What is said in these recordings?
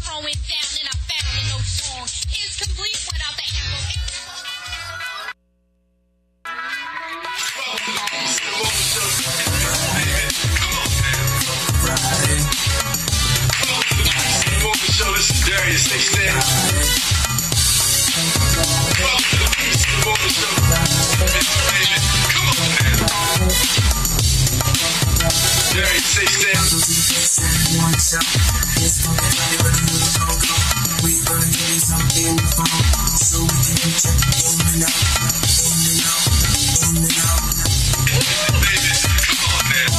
throwing down, and I found that no song is complete without the ammo. This is Darius, A.Stanton. Welcome to the Peace of the Morning Show. Baby, come on, man. Darius, A.Stanton. We gonna give you something in the phone so we can get you in and out, in and out. Baby, come on, man.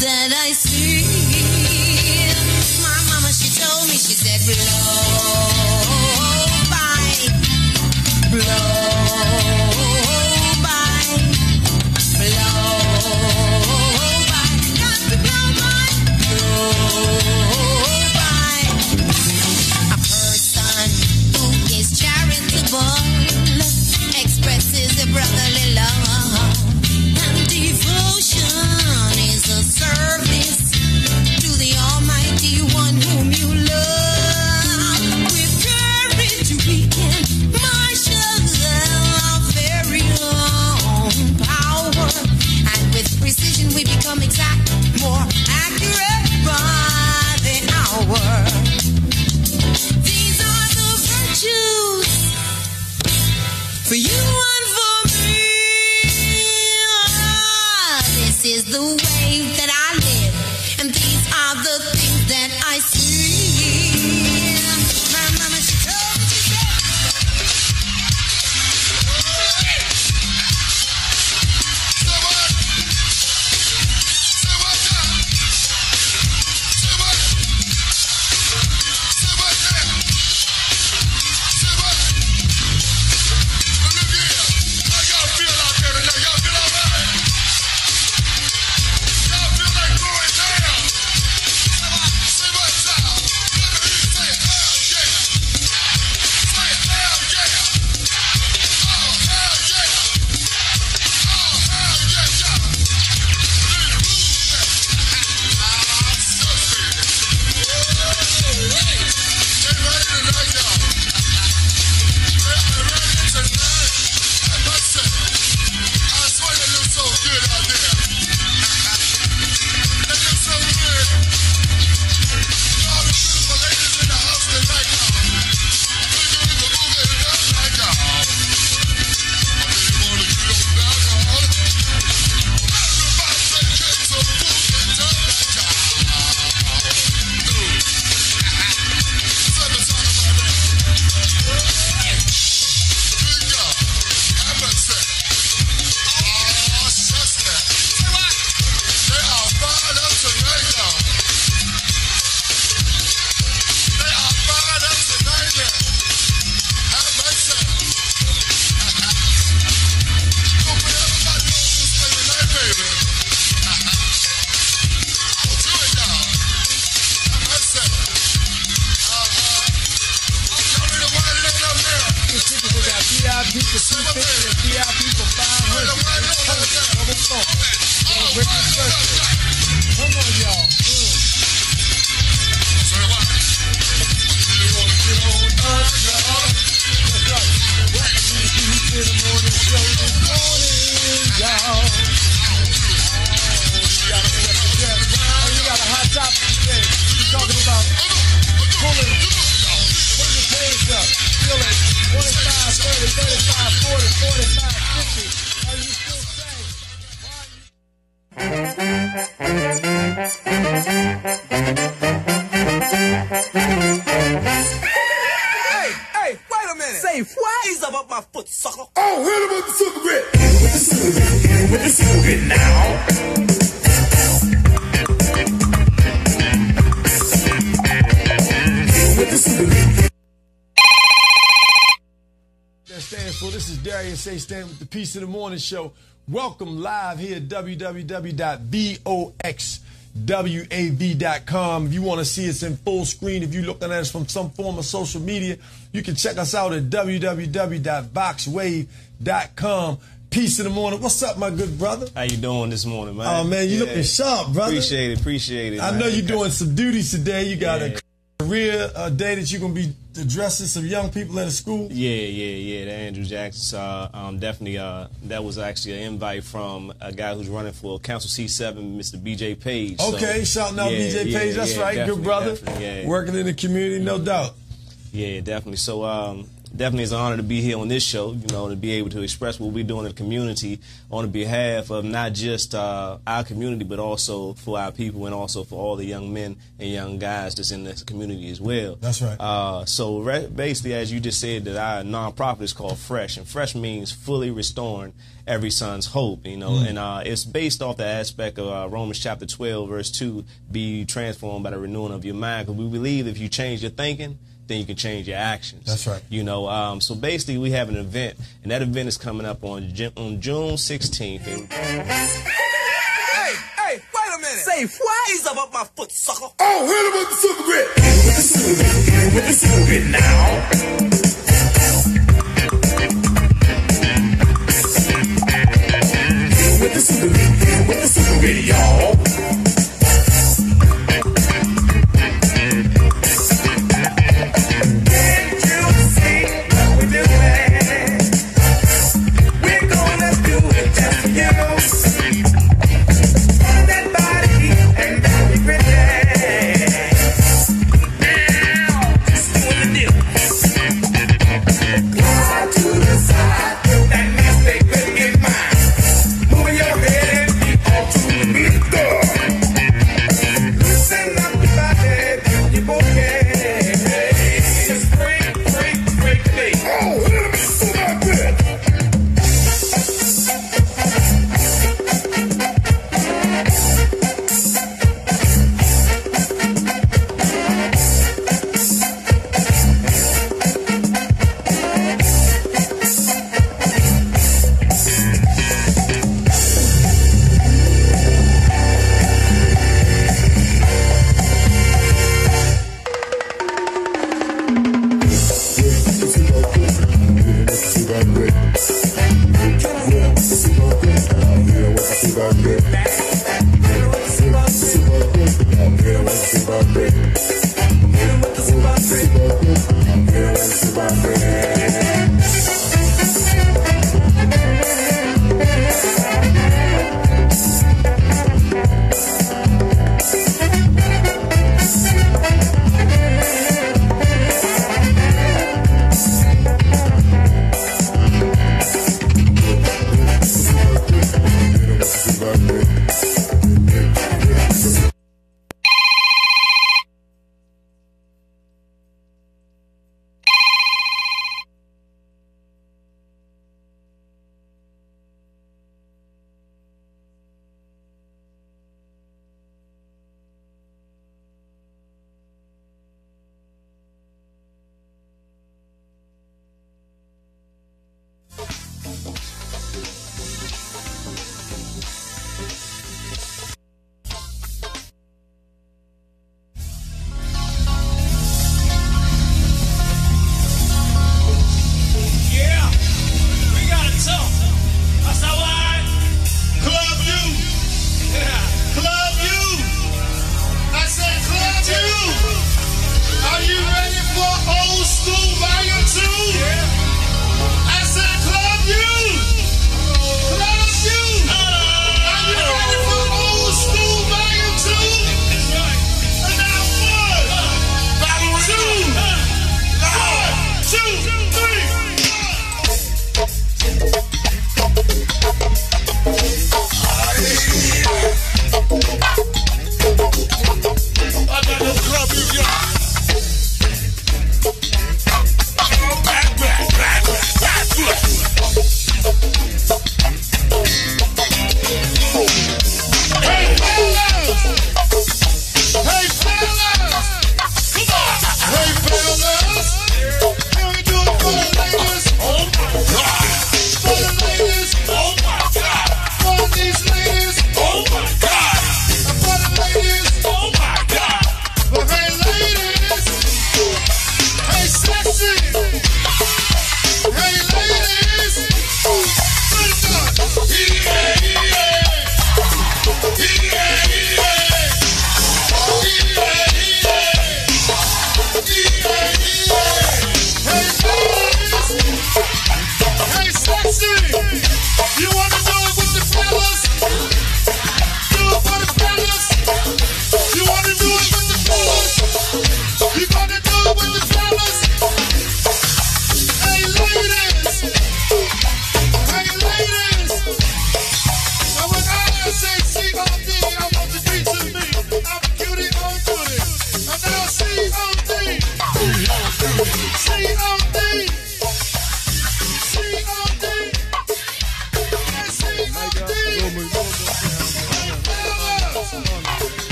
that I see. My mama, she told me, she said, blow by, blow by, blow by, got to blow by, blow by. A person who is charitable expresses a brotherly love, and devotion is a service to the Almighty One whom you love. With courage we can marshal our very own power, and with precision we become exact, more accurate by the hour. These are the virtues for you and for me. This is the way that I live, and these are the things that I see. My mama, she told me, she said, This is Darius, A.Stanton with the Peace of the Morning Show. Welcome live here at www.boxwav.com. If you want to see us in full screen, if you're looking at us from some form of social media, you can check us out at www.boxwave.com. Peace in the morning. What's up, my good brother? How you doing this morning, man? Oh, man, you looking sharp, brother. Appreciate it. I know you're doing some duties today. You got a career day that you're going to be addressing some young people at a school. Yeah. The Andrew Jackson. So, definitely, that was actually an invite from a guy who's running for Council C7, Mr. B.J. Page. Okay, shouting out B.J. Page. That's right, good brother. Working in the community, no doubt. Yeah, definitely. So, definitely it's an honor to be here on this show, you know, to be able to express what we're doing in the community on behalf of not just our community, but also for our people and also for all the young men and young guys that's in this community as well. That's right. So basically, as you just said, that our nonprofit is called Fresh, and Fresh means fully restoring every son's hope, you know, and it's based off the aspect of Romans chapter 12, verse 2, be transformed by the renewing of your mind, because we believe if you change your thinking, then you can change your actions. That's right. You know, so basically we have an event, and that event is coming up on June 16th. Hey, wait a minute. Say what? Ease up my foot, sucker. Oh, hit him with the super grit. Hit with the super grit. Hit with the super grit now. Hit with the super grit. Hit with the super grit, y'all. Moving your head and keep on to the beat.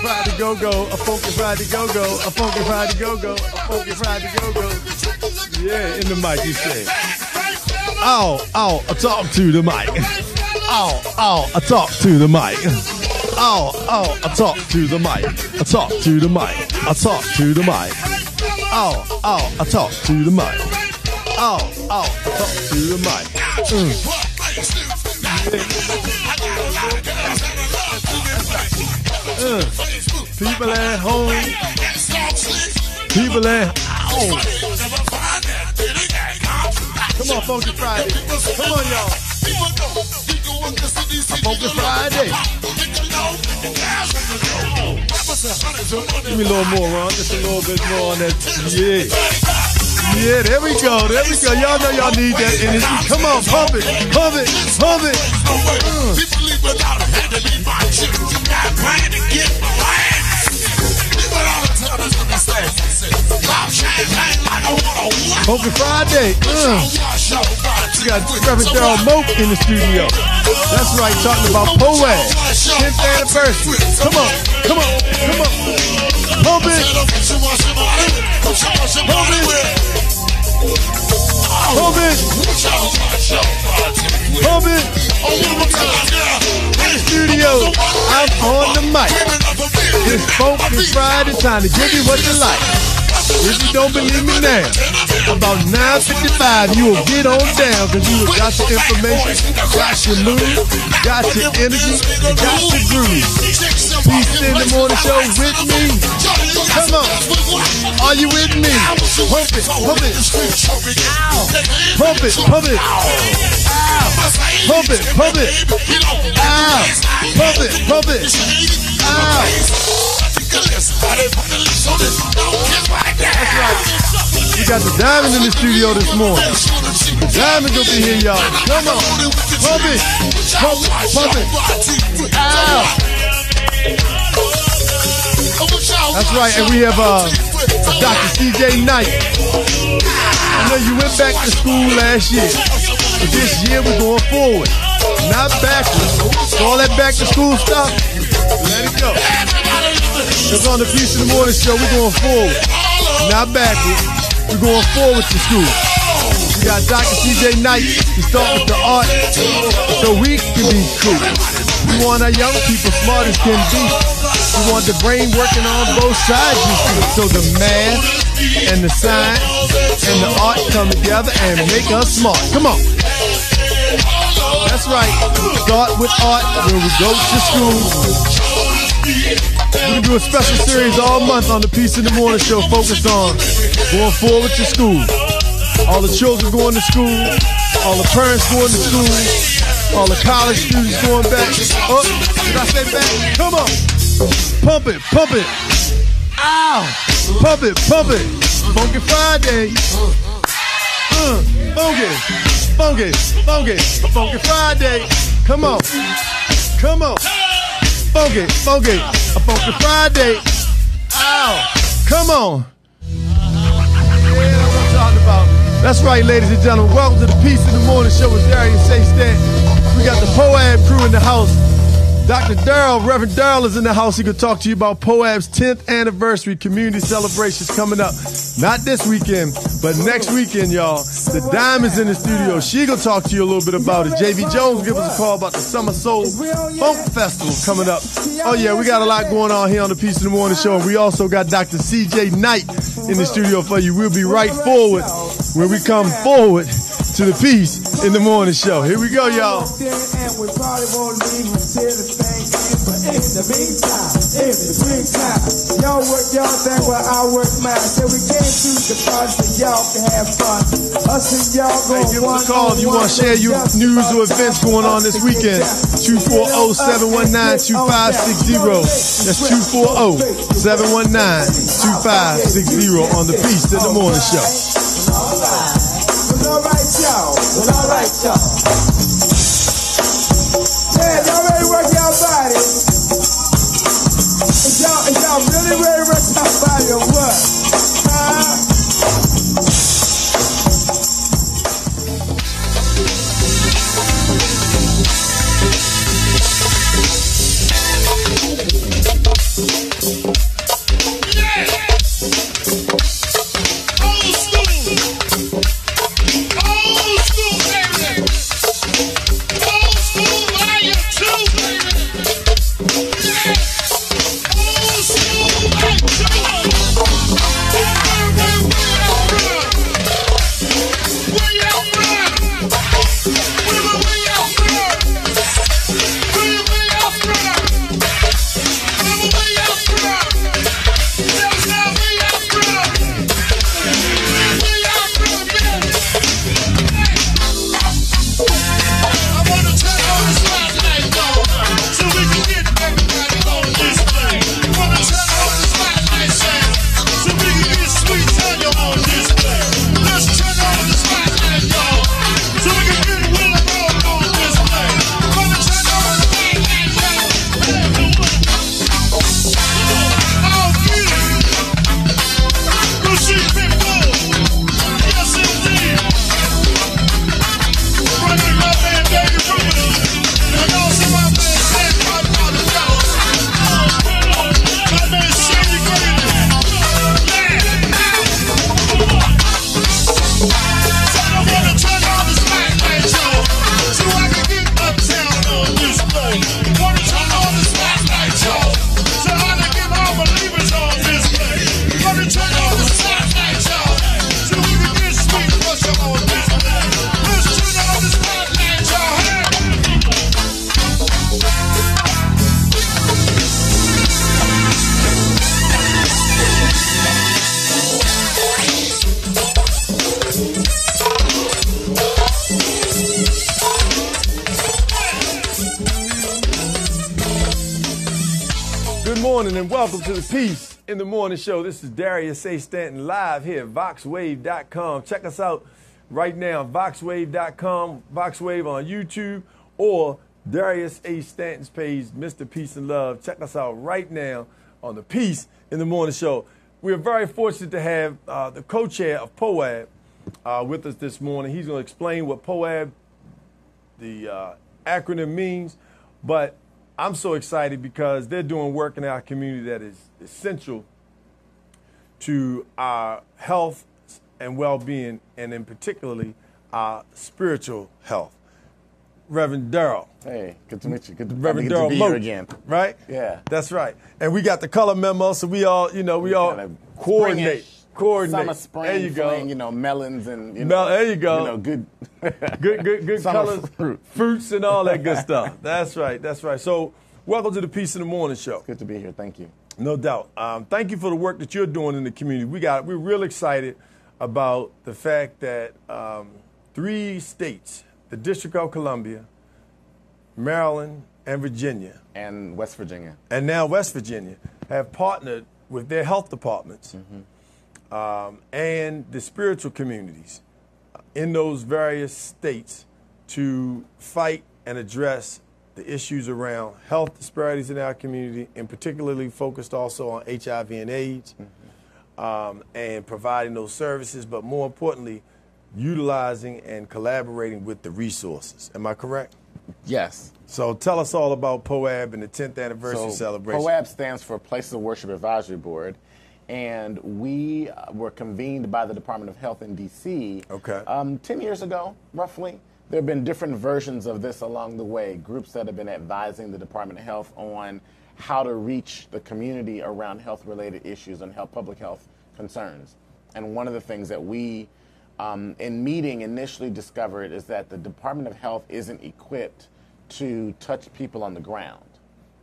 Friday go-go, a funky Friday go-go, a funky Friday go-go, a funky Friday go-go. Yeah, in the mic, you say. Ow, ow, I talk to the mic. Ow, ow, I talk to the mic. Ow, ow, I talk to the mic. I talk to the mic. I talk to the mic. Ow, ow, I talk to the mic. Ow, ow, I talk to the mic. People at home. People at home. Come on, Funky Friday. Come on, y'all. Funky Friday. Give me a little more, Ron. Just a little bit more on that. Yeah. Yeah, there we go. There we go. Y'all know y'all need that energy. Come on, pump it. Pump it. Pump it. Funky Friday. We got Reverend Daryl Moak in the studio. That's right, talking about Poad. 10th anniversary. Come on, come on, come on. Pump it. Pump it. Pump it. Pump it. In the studio, I'm on the mic. It's Funky Friday, time to give you what you like. If you don't believe me now, about 9:55, you will get on down because you got your information, got your mood, got your energy, you got your groove. Peace in the morning show with me. Come on. Are you with me? Pump it, pump it. Pump it, pump it. Pump it, pump it. Ow. Pump it, pump it. Ow. That's right. We got the Diamond in the studio this morning. The Diamond gonna be here, y'all. Come on. Pump it. Pump it. Pump it. Ow. That's right. And we have Dr. C.J. Knight. I know you went back to school last year, but this year we're going forward, not backwards. So all that back to school stuff, let it go. Because on the Peace in the Morning show, we're going forward, not backwards. We're going forward to school. We got Dr. C.J. Knight to start with the art so we can be cool. We want our young people smart as can be. We want the brain working on both sides, you see. So the math and the science and the art come together and make us smart. Come on. That's right. Start with art when we go to school. We're going to do a special series all month on the Peace in the Morning show focused on going forward to school. All the children going to school, all the parents going to school, all the college students going back. Oh, did I say back? Come on. Pump it, pump it. Ow. Pump it, pump it. Funky Friday. Funky, funky, funky, Funky Friday. Come on. Come on. Funky, funky, a Funky Friday. Ow. Come on. Yeah, that's what I'm talking about. That's right, ladies and gentlemen. Welcome to the Peace in the Morning show with Darius, A.Stanton. We got the POAB crew in the house. Dr. Daryl, Reverend Daryl is in the house. He could talk to you about POAB's 10th anniversary community celebrations coming up. Not this weekend, but next weekend, y'all. The Diamond's in the studio. She gonna talk to you a little bit about it. JV Jones give us a call about the Summer Soul Funk Festival coming up. Oh yeah, we got a lot going on here on the Peace in the Morning show. And we also got Dr. C.J. Knight in the studio for you. We'll be right forward when we come forward to the Peace in the Morning show. Here we go, y'all. In the meantime, in between time, y'all work y'all thing while I work mine. So we came to the party so y'all can have fun. Us and y'all go give us a call if you want to share your news or events going on this weekend. 240-719-2560. That's 240-719-2560 on the Peace in the Morning show. Well, all right, y'all. Well, all right, y'all. Yeah, y'all ready to work y'all body? Is y'all really ready to work y'all body or what? Good morning and welcome to the Peace in the Morning Show. This is Darius, A.Stanton, live here at VoxWave.com. Check us out right now, VoxWave.com, VoxWave on YouTube, or Darius A. Stanton's page, Mr. Peace and Love. Check us out right now on the Peace in the Morning Show. We're very fortunate to have the co-chair of POAB with us this morning. He's going to explain what POAB, the acronym, means, but I'm so excited because they're doing work in our community that is essential to our health and well-being, and in particularly our spiritual health. Reverend Darrell. Hey, good to meet you. Good to, Reverend good to be Darrell here again. Right? Yeah. That's right. And we got the color memo, so we all coordinate. Summer, spring, there you go. Fling, melons and there you go. Good good summer colors, fruits and all that good stuff. That's right. That's right. So, welcome to the Peace in the Morning Show. It's good to be here. Thank you. No doubt. Thank you for the work that you're doing in the community. We're real excited about the fact that 3 states, the District of Columbia, Maryland, and Virginia, and West Virginia, and now West Virginia, have partnered with their health departments and the spiritual communities in those various states to fight and address the issues around health disparities in our community, and particularly focused also on HIV and AIDS, and providing those services, but more importantly, utilizing and collaborating with the resources. Am I correct? Yes. So tell us all about POAB and the 10th anniversary celebration. POAB stands for Places of Worship Advisory Board, and we were convened by the Department of Health in D.C. 10 years ago, roughly. There have been different versions of this along the way, groups that have been advising the Department of Health on how to reach the community around health-related issues and public health concerns. And one of the things that we, in meeting, initially discovered is that the Department of Health isn't equipped to touch people on the ground.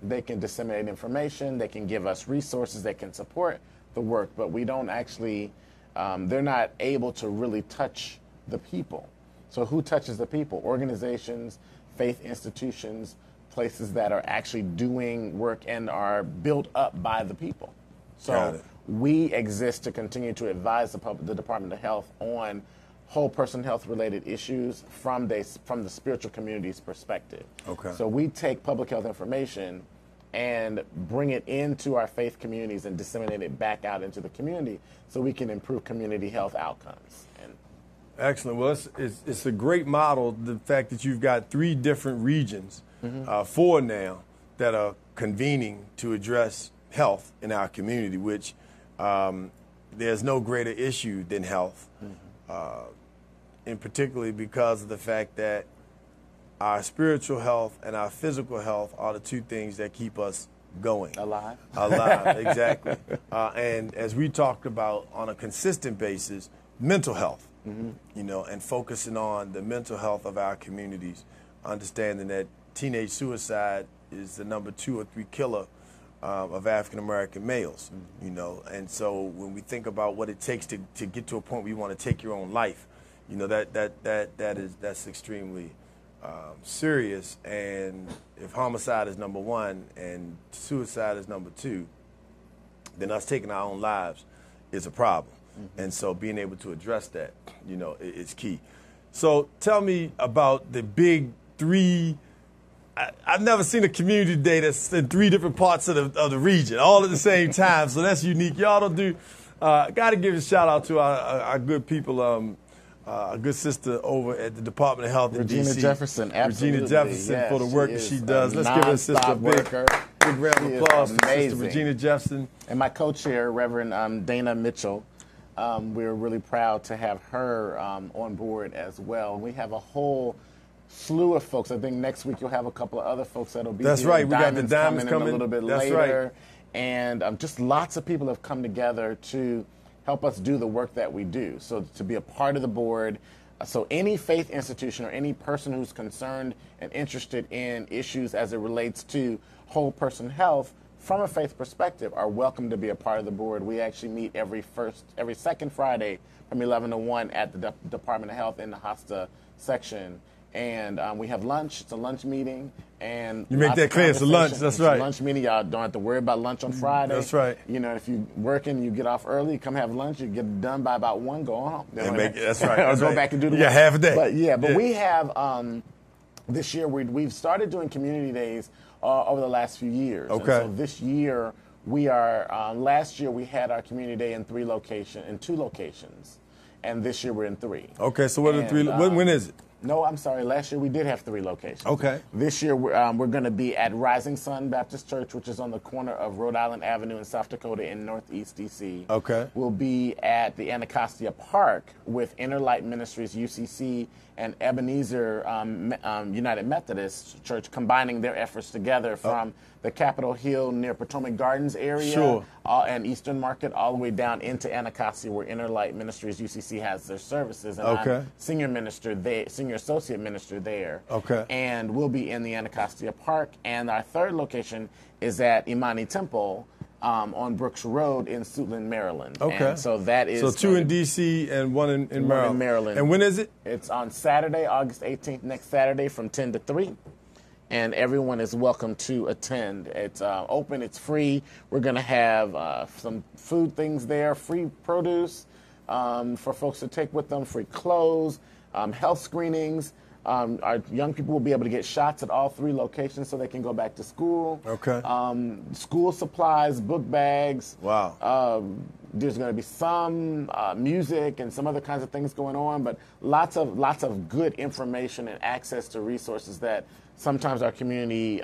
They can disseminate information, they can give us resources, they can support the work, but we don't actually, they're not able to really touch the people. So who touches the people? Organizations, faith institutions, places that are actually doing work and are built up by the people. So we exist to continue to advise the Department of Health on whole person health related issues from the spiritual community's perspective. So we take public health information and bring it into our faith communities and disseminate it back out into the community so we can improve community health outcomes. Excellent. Well, it's a great model, the fact that you've got 3 different regions, 4 now, that are convening to address health in our community, which there's no greater issue than health, and particularly because of the fact that our spiritual health and our physical health are the 2 things that keep us going. Alive, exactly. And as we talked about on a consistent basis, mental health. And focusing on the mental health of our communities, understanding that teenage suicide is the number 2 or 3 killer of African American males, and so when we think about what it takes to get to a point where you want to take your own life, that's extremely serious. And if homicide is number 1 and suicide is number 2, then us taking our own lives is a problem. And so being able to address that, is key. So tell me about the big 3. I've never seen a community day that's in 3 different parts of the region all at the same time. So that's unique. Y'all don't do. Got to give a shout out to our good people. A good sister over at the Department of Health in D.C. Regina Jefferson, absolutely. Regina Jefferson, for the work that she does. Let's give her sister a big round of applause for Sister Regina Jefferson. And my co-chair, Reverend Dana Mitchell. We're really proud to have her on board as well. We have a whole slew of folks. I think next week you'll have a couple of other folks that'll be That's here. right. We got the Diamonds coming a little bit That's later. Right. And just lots of people have come together to help us do the work that we do. So to be a part of the board. So any faith institution or any person who's concerned and interested in issues as it relates to whole person health from a faith perspective are welcome to be a part of the board. We actually meet every second Friday from 11 to 1 at the Department of Health in the HOSTA section. And we have lunch. It's a lunch meeting. And you make that clear. It's a lunch. That's it's right. A lunch meeting. Y'all don't have to worry about lunch on Friday. That's right. You know, if you're working, you get off early, come have lunch. You get it done by about 1, go home. That's right. Or go back and do the work. half a day. But we have this year we've started doing community days over the last few years. Okay. And so this year we are. Last year we had our community day in 2 locations, and this year we're in 3. Okay. So what are the 3? When is it? No, I'm sorry. Last year we did have 3 locations. Okay. This year we're going to be at Rising Sun Baptist Church, which is on the corner of Rhode Island Avenue in South Dakota in Northeast D.C. Okay. We'll be at the Anacostia Park with Inner Light Ministries, UCC, and Ebenezer United Methodist Church, combining their efforts together from the Capitol Hill near Potomac Gardens area and Eastern Market all the way down into Anacostia, where Inner Light Ministries, UCC, has their services. And I'm senior associate minister there. Okay. And we'll be in the Anacostia Park. And our 3rd location is at Imani Temple on Brooks Road in Suitland, Maryland. Okay. And so that is... So 2 in D.C. and 1 in Maryland. 1 in Maryland. And when is it? It's on Saturday, August 18th, next Saturday from 10 to 3. And everyone is welcome to attend. It's open, it's free. We're going to have some food things there, free produce for folks to take with them, free clothes, health screenings. Our young people will be able to get shots at all 3 locations so they can go back to school. Okay. School supplies, book bags. Wow. There's going to be some music and some other kinds of things going on, but lots of good information and access to resources that sometimes our community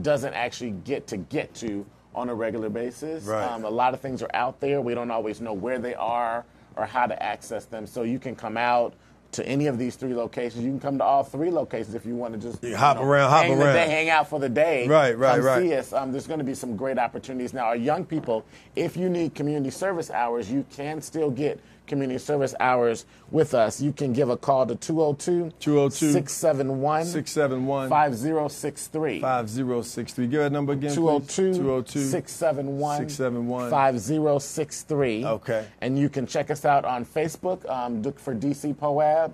doesn't actually get to on a regular basis. Right. A lot of things are out there. We don't always know where they are or how to access them. So you can come out to any of these 3 locations. You can come to all 3 locations if you want to just hang out for the day. Right. See us. There's going to be some great opportunities. Now, our young people, if you need community service hours, you can still get community service hours with us. You can give a call to 202-671-5063. 5063. Give that number again, 202-671-5063. Okay. And you can check us out on Facebook. Look for DC POAB.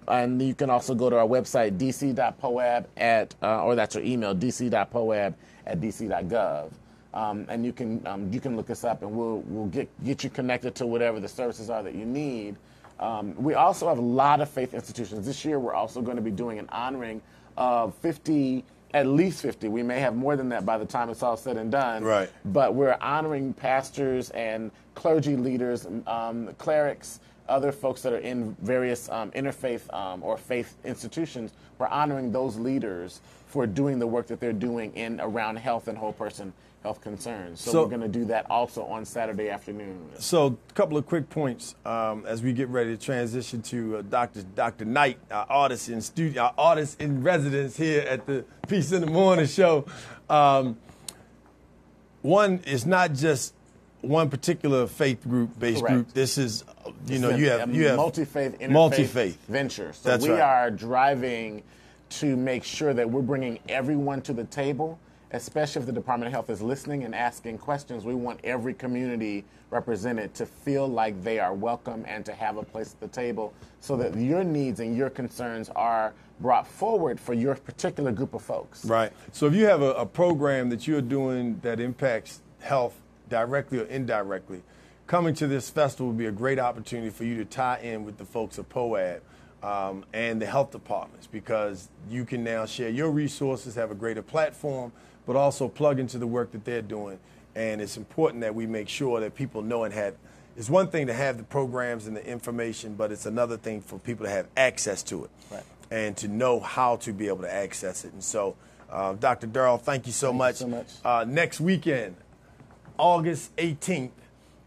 And you can also go to our website, dc.poab or that's our email, dc.poab@dc.gov. And you can look us up, and we'll get you connected to whatever the services are that you need. We also have a lot of faith institutions. This year, we're also going to be doing an honoring of 50, at least 50. We may have more than that by the time it's all said and done. Right. But we're honoring pastors and clergy leaders, clerics, other folks that are in various interfaith or faith institutions. We're honoring those leaders for doing the work that they're doing around health and whole person health concerns. So we're going to do that also on Saturday afternoon. So a couple of quick points as we get ready to transition to Dr. Knight, our artist in studio, our artist in residence here at the Peace in the Morning show. One is not just one particular faith based group. This is, you have multi-faith, interfaith venture. So we are driving to make sure that we're bringing everyone to the table, especially if the Department of Health is listening and asking questions. We want every community represented to feel like they are welcome and to have a place at the table so that your needs and your concerns are brought forward for your particular group of folks. Right. So if you have a program that you're doing that impacts health directly or indirectly, coming to this festival would be a great opportunity for you to tie in with the folks of POAB and the health departments, because you can now share your resources, have a greater platform, but also plug into the work that they're doing. And it's important that we make sure that people know and have. It's one thing to have the programs and the information, but it's another thing for people to have access to it, right, and to know how to be able to access it. And so, Dr. Darrell, thank you so much. Next weekend, August 18th,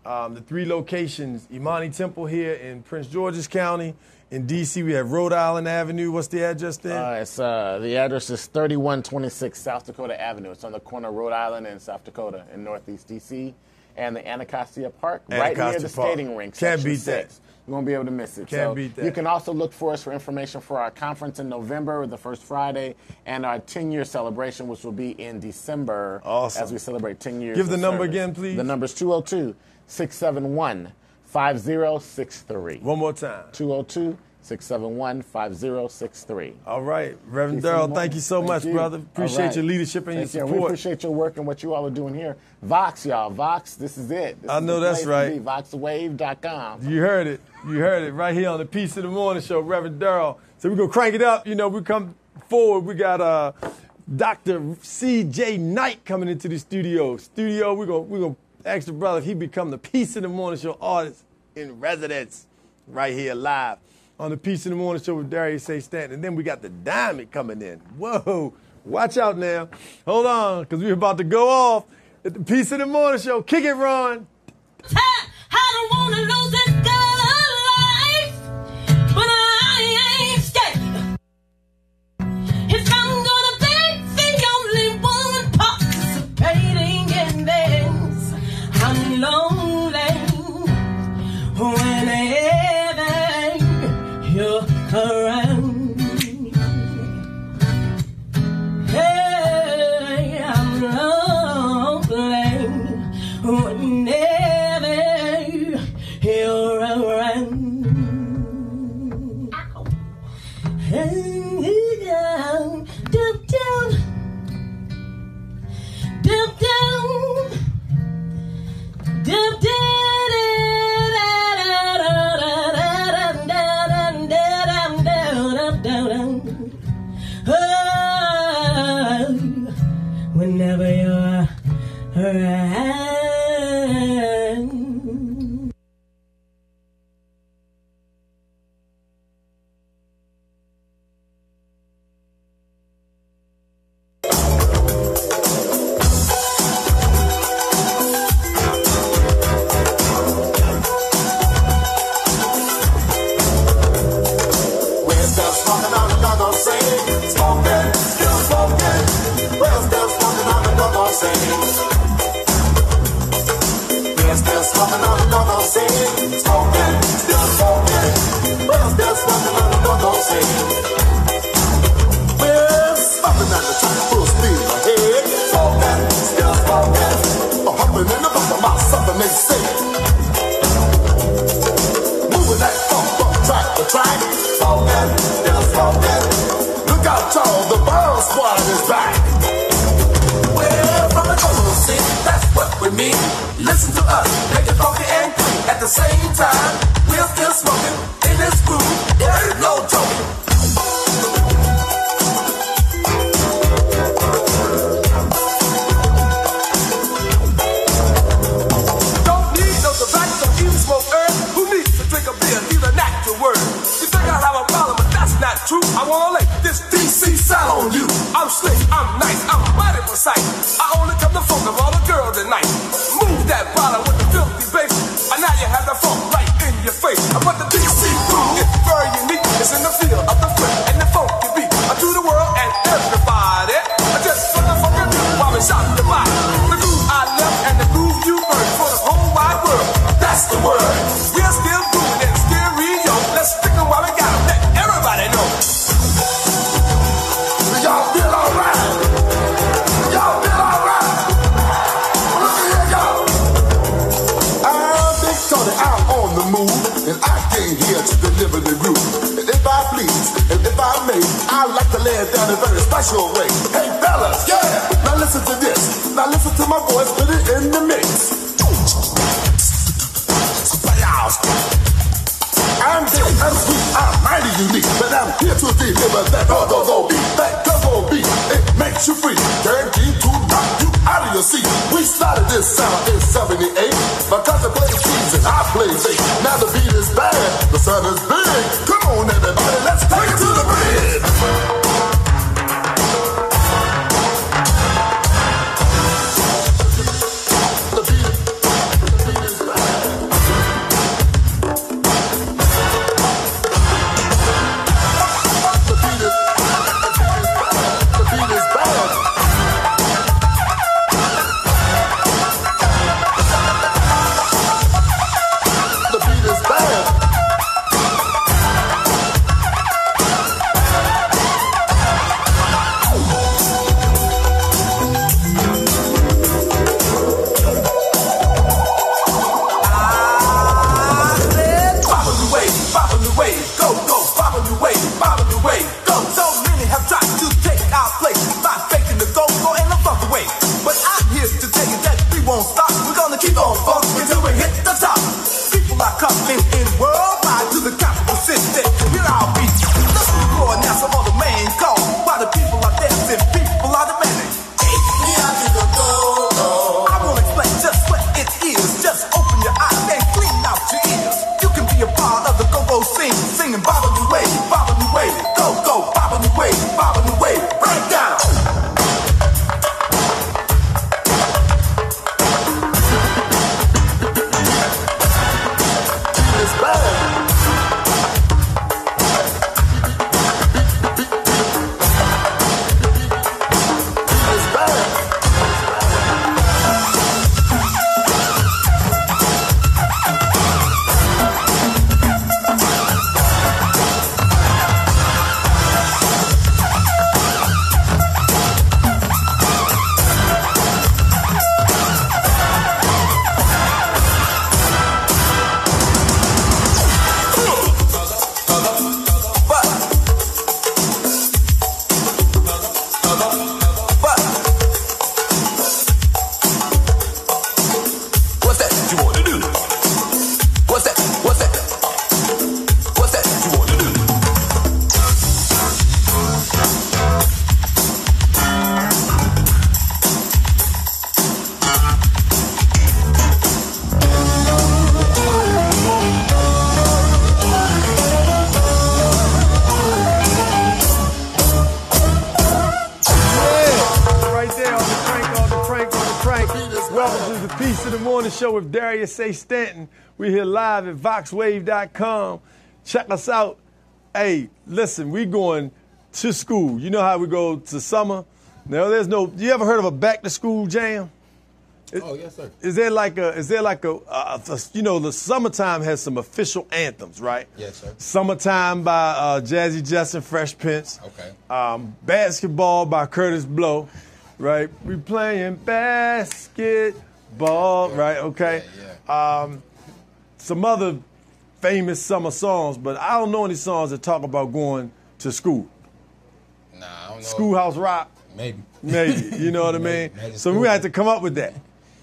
the 3 locations: Imani Temple here in Prince George's County. In D.C., we have Rhode Island Avenue. What's the address there? The address is 3126 South Dakota Avenue. It's on the corner of Rhode Island and South Dakota in Northeast D.C. And the Anacostia Park, right near the skating rink. Can't beat that. You won't be able to miss it. Can't beat that. You can also look for us for information for our conference in November, the first Friday, and our 10-year celebration, which will be in December. Awesome. As we celebrate 10 years. Give the number again, please. The number is 202-671-5063. One more time. 671-5063. All right. Reverend Darrell, thank you so much, brother. Appreciate your leadership and your support. We appreciate your work and what you all are doing here. Vox, y'all. Vox, this is it. I know that's right. VoxWave.com. You heard it. You heard it right here on the Peace of the Morning Show, Reverend Darrell. So we're going to crank it up. You know, we come forward. We got Dr. C.J. Knight coming into the studio. We're going to ask the brother if he become the Peace of the Morning Show artist in residence right here live on the Peace of the Morning Show with Darius, A.Stanton. And then we got the Diamond coming in. Whoa. Watch out now. Hold on, because we're about to go off at the Peace of the Morning Show. Kick it, Ron. I don't want to lose this good life, but I ain't scared. If I'm gonna be the only one participating in this, I'm lonely whenever you're around. Hey, I'm lonely whenever you're around. Ow. Hey, down, down, down, down, down, down, whenever you're around. We're still smoking on the doggone scene. Smoking, still smoking. We're still smoking on the doggone scene. We're still smoking on the doggone scene. Smoking, still smoking. We're still smoking on the doggone scene. We're smoking at the top full speed ahead. Smoking, still smoking. Humping in the back of my something they say. Moving that funk track to track. Smoking, still smoking. Look out, y'all, the Burn Squad is back. We're from the total scene, that's what we mean. Listen to us, make it funky and clean. At the same time, we're still smoking in this groove. There ain't no joking. Don't need no tobacco, even smoke herb. Who needs to drink a beer? Need a natural word. You think I have a problem, but that's not true. I wanna lay this DC sound on you. I'm slick, I'm nice, I'm mighty precise. I only come to funk of all the girls tonight. Move that bottle with the filthy bass. And now you have the funk right in your face. But the DC groove is very unique. It's in the feel of the flip and the funky beat. To the world and everybody. I just feel the funky beat while we shout the body. The groove I left and the groove you earned for the whole wide world. That's the word. We're still grooving in stereo. Let's stick 'em while we got 'em. Let everybody know. Y'all feel alright? Y'all feel alright? Look at here, y'all. I'm Big Tony, I'm on the move, and I came here to deliver the groove. And if I please, and if I may, I'd like to lay it down in a very special way. Hey fellas, yeah, now listen to this. Now listen to my voice, put it in the mix. I'm big, I'm sweet, I'm mighty unique, but I'm here to deliver that go-go beat. That go-go beat, it makes you free, guaranteed to knock you out of your seat. We started this sound in 78, because it plays keys and I play bass. Now the beat is bad, the sun is big. Come on everybody, let's take it to the bridge. won't stop. We're gonna keep on funkin' until we hit the top. People are coming in worldwide to the capital city to hear our beat. Listen to Roy now, some of the main call. While the people are dancing, people are demanding. I won't explain just what it is. Just open your eyes and clean out your ears. You can be a part of the go-go scene, singing bobble me way, go, go, bobble me way, break down. It's bad. It's bad. Show with Darius, A.Stanton. We're here live at VoxWave.com. Check us out. Hey, listen, we going to school. You know how we go to summer? Now, there's no. You ever heard of a back-to-school jam? Oh yes, sir. Is there like a you know, the summertime has some official anthems, right? Yes, sir. Summertime by Jazzy Jess and Fresh Prince. Okay. Basketball by Curtis Blow, right? We playing basketball, right? Okay. Yeah. Some other famous summer songs, but I don't know any songs that talk about going to school. Nah, I don't know. Schoolhouse Rock. Maybe. You know what I mean? Maybe So we have to come up with that.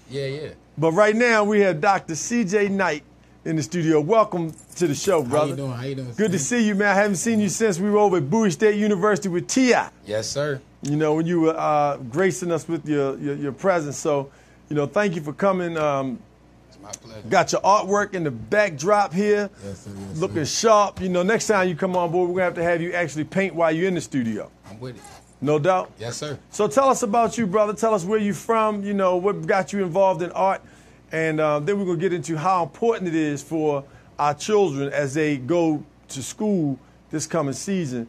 Yeah. But right now we have Dr. C.J. Knight in the studio. Welcome to the show, brother. How you doing? Good to see you, man. I haven't seen you since we were over at Bowie State University with T.I. Yes, sir. You know, when you were gracing us with your presence. So, you know, thank you for coming. It's my pleasure. Got your artwork in the backdrop here. Yes, sir. Looking sharp. You know, next time you come on board, we're going to have you actually paint while you're in the studio. I'm with it. No doubt? Yes, sir. So tell us about you, brother. Tell us where you're from, you know, what got you involved in art. And then we're going to get into how important it is for our children as they go to school this coming season,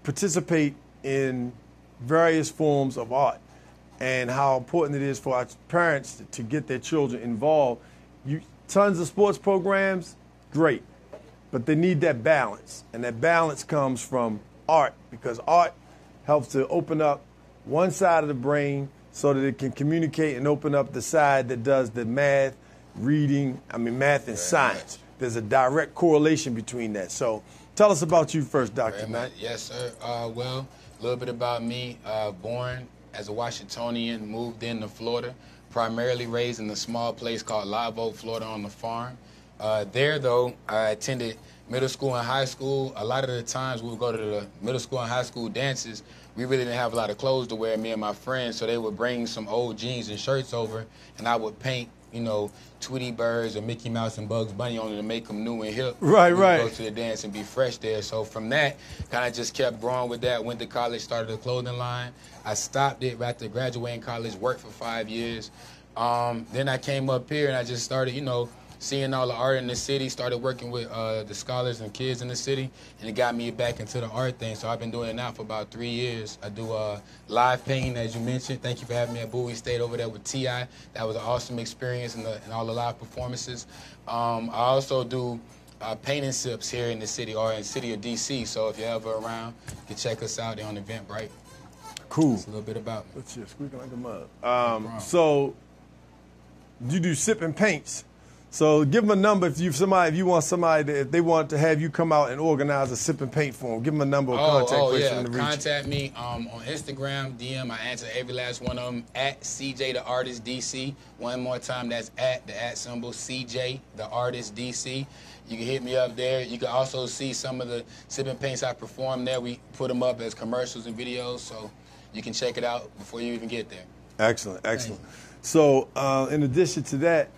participate in various forms of art, and how important it is for our parents to get their children involved. Tons of sports programs, great, but they need that balance. And that balance comes from art, because art helps to open up one side of the brain so that it can communicate and open up the side that does the math and science. There's a direct correlation between that. So tell us about you first, Dr. Knight. Yes, sir. Well, a little bit about me. Born as a Washingtonian, moved into Florida, primarily raised in a small place called Live Oak, Florida, on the farm. There, though, I attended middle school and high school. A lot of the times we would go to the middle school and high school dances. We really didn't have a lot of clothes to wear, me and my friends, so they would bring some old jeans and shirts over, and I would paint, you know, Tweety Birds or Mickey Mouse and Bugs Bunny on it to make them new and hip. Right. Go to the dance and be fresh there. So from that, kind of just kept growing with that. Went to college, started a clothing line. I stopped it right after graduating college, worked for 5 years. Then I came up here and I just started, you know, seeing all the art in the city, started working with the scholars and kids in the city, and it got me back into the art thing. So I've been doing it now for about 3 years. I do live painting, as you mentioned. Thank you for having me at Bowie State over there with T.I. That was an awesome experience in all the live performances. I also do painting sips here in the city, or in the city of D.C. So if you're ever around, you can check us out there on Eventbrite. Cool. That's a little bit about me. Let's see, squeaking like a mug. So you do sip and paints. So give them a number if you want somebody if they want to have you come out and organize a sip and paint for them. Give them a number or contact person to reach. Contact me on Instagram, DM. I answer every last one of them at CJ the Artist DC. One more time, that's at the @ symbol CJ the Artist DC. You can hit me up there. You can also see some of the sip and paints I perform there. We put them up as commercials and videos, so you can check it out before you even get there. Excellent, excellent. So in addition to that,